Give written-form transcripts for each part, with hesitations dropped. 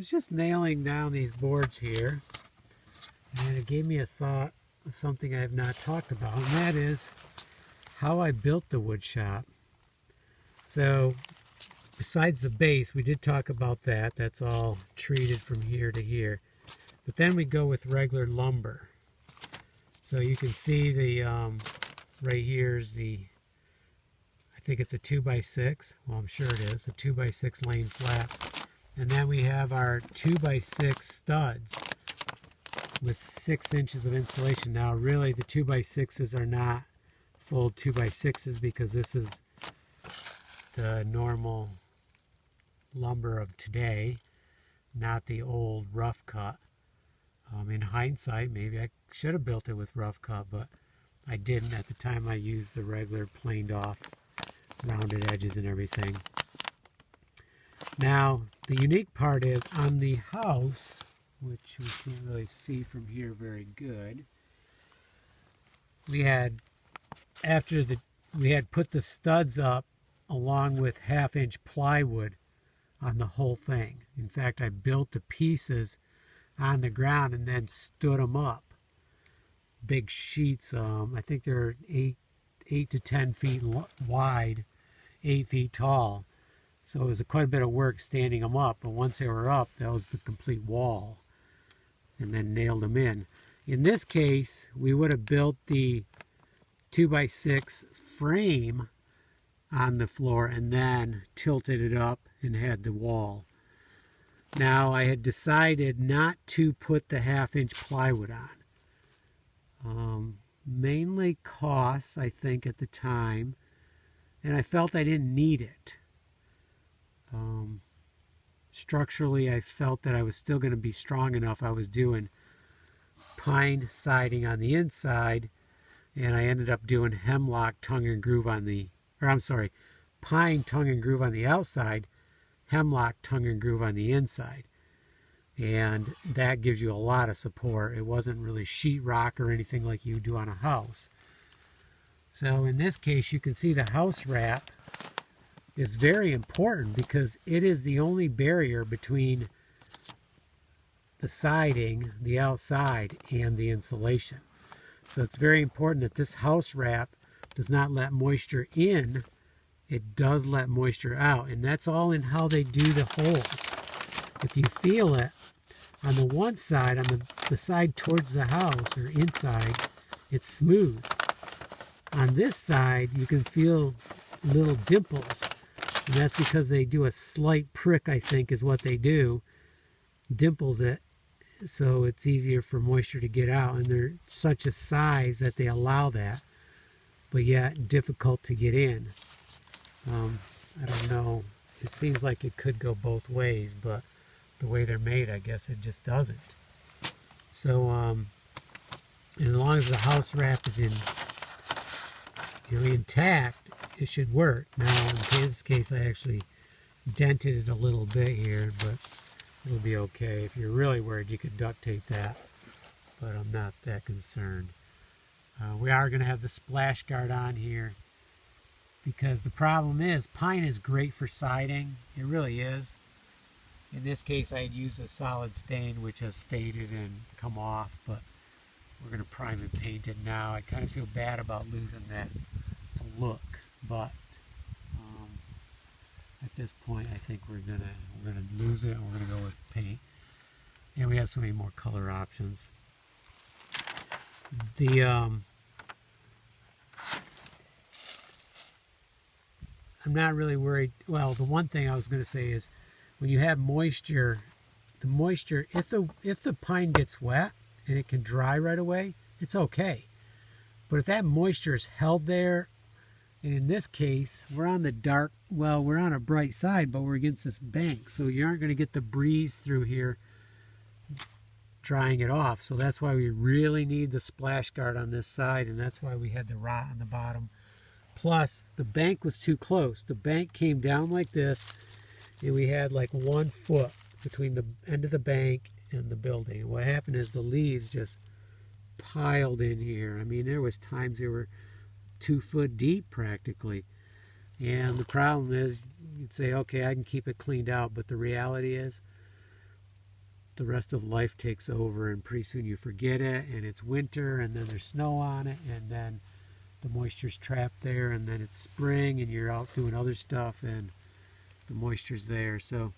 was just nailing down these boards here, and it gave me a thought of something I have not talked about, and that is how I built the wood shop. So besides the base, we did talk about that. That's all treated from here to here. But then we go with regular lumber. So you can see the right here is the, I think it's a 2x6. Well, I'm sure it is a 2x6 lane flat. And then we have our 2x6 studs with 6 inches of insulation. Now, really, the 2x6s are not full 2x6s because this is the normal lumber of today, not the old rough cut. In hindsight, maybe I should have built it with rough cut, but I didn't. At the time, I used the regular planed off rounded edges and everything. Now, the unique part is on the house, which we can't really see from here very good, we had put the studs up along with 1/2-inch plywood on the whole thing. In fact, I built the pieces on the ground and then stood them up. Big sheets, I think they're 8 to 10 feet wide, 8 feet tall. So it was quite a bit of work standing them up, but once they were up, that was the complete wall, and then nailed them in. In this case, we would have built the 2x6 frame on the floor and then tilted it up and had the wall. Now, I had decided not to put the 1/2-inch plywood on. Mainly costs, I think, at the time, and I felt I didn't need it. Structurally, I felt that I was still going to be strong enough. I was doing pine siding on the inside, and I ended up doing hemlock tongue and groove on the, pine tongue and groove on the outside, hemlock tongue and groove on the inside. And that gives you a lot of support. It wasn't really sheetrock or anything like you do on a house. So in this case, you can see the house wrap is very important because it is the only barrier between the siding, the outside, and the insulation. So it's very important that this house wrap does not let moisture in. It does let moisture out, and that's all in how they do the holes. If you feel it, on the one side, on the side towards the house or inside, it's smooth. On this side, you can feel little dimples, and that's because they do a slight prick, I think, is what they do. Dimples it, so it's easier for moisture to get out, and they're such a size that they allow that, but yet difficult to get in. I don't know, it seems like it could go both ways, but the way they're made, I guess it just doesn't. So as long as the house wrap is intact, it should work. Now in this case, I actually dented it a little bit here, but it'll be okay. If you're really worried, you could duct tape that, but I'm not that concerned. We are going to have the splash guard on here because the problem is pine is great for siding. It really is. In this case, I had used a solid stain which has faded and come off, but we're going to prime and paint it now. I kind of feel bad about losing that look, but at this point, I think we're gonna lose it, and we're gonna go with paint. And we have so many more color options. I'm not really worried. Well, the one thing I was going to say is when you have moisture, the moisture, if the pine gets wet and it can dry right away, it's okay. But if that moisture is held there, and in this case, we're on the dark, well, we're on a bright side, but we're against this bank, so you aren't going to get the breeze through here drying it off. So that's why we really need the splash guard on this side, and that's why we had the rot on the bottom. Plus, the bank was too close. The bank came down like this, and we had like 1 foot between the end of the bank and the building. And what happened is the leaves just piled in here. I mean, there was times they were 2 foot deep practically. And the problem is, you'd say, okay, I can keep it cleaned out, but the reality is, the rest of life takes over, and pretty soon you forget it, and it's winter, and then there's snow on it, and then the moisture's trapped there, and then it's spring, and you're out doing other stuff, and the moisture's there. So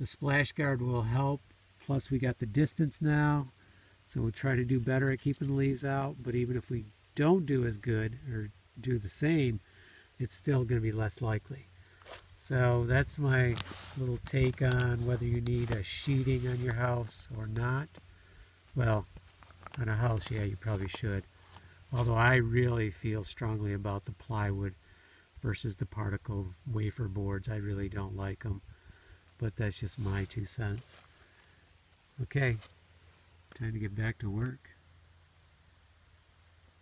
the splash guard will help. Plus we got the distance now, so we'll try to do better at keeping the leaves out. But even if we don't do as good or do the same, it's still going to be less likely. So that's my little take on whether you need a sheeting on your house or not. Well, on a house, yeah, you probably should. Although I really feel strongly about the plywood versus the particle wafer boards. I really don't like them, but that's just my 2 cents. Okay, time to get back to work.